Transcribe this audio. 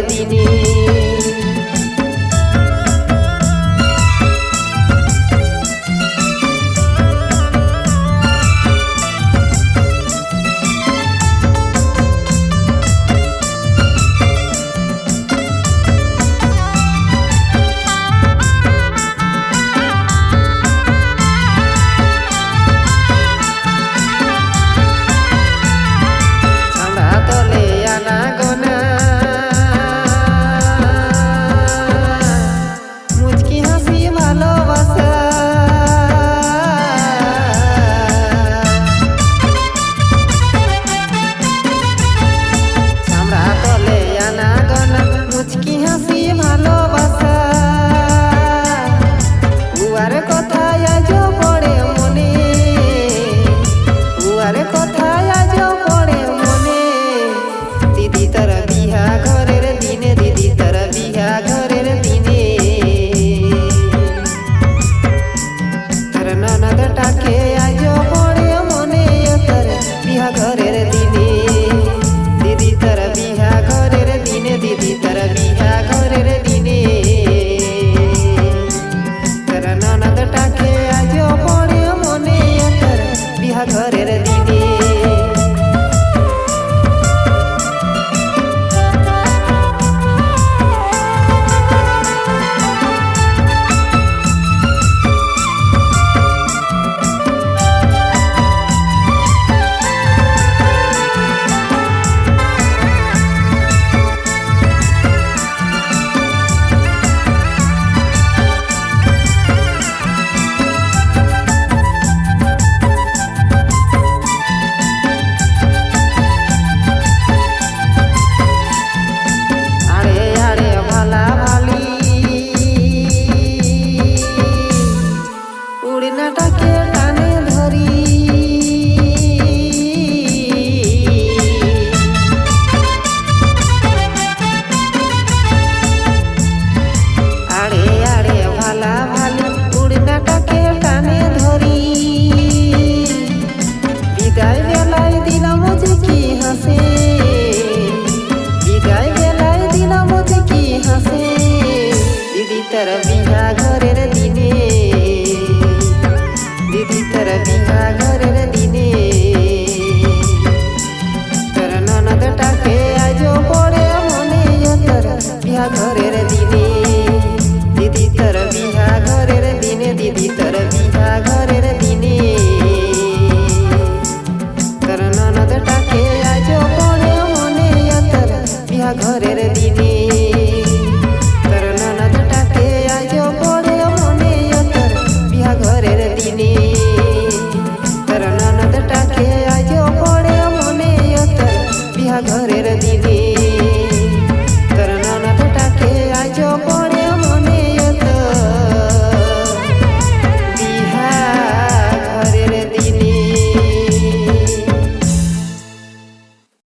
দিনে ঘরের দিনে तर बिहा घरेर दिने दीदी तर बिहा घरेर दिने तर ननद टाके आजो पड़े मने तर बिहा घरेर दिने दीदी तर बिहा घरेर दिने दीदी तर बिहा घरेर दिने तर ननद टाके आजो पड़े मने तर बिहा घरेर दिने ঘরের দিনে তোর ননদ টাকে আজো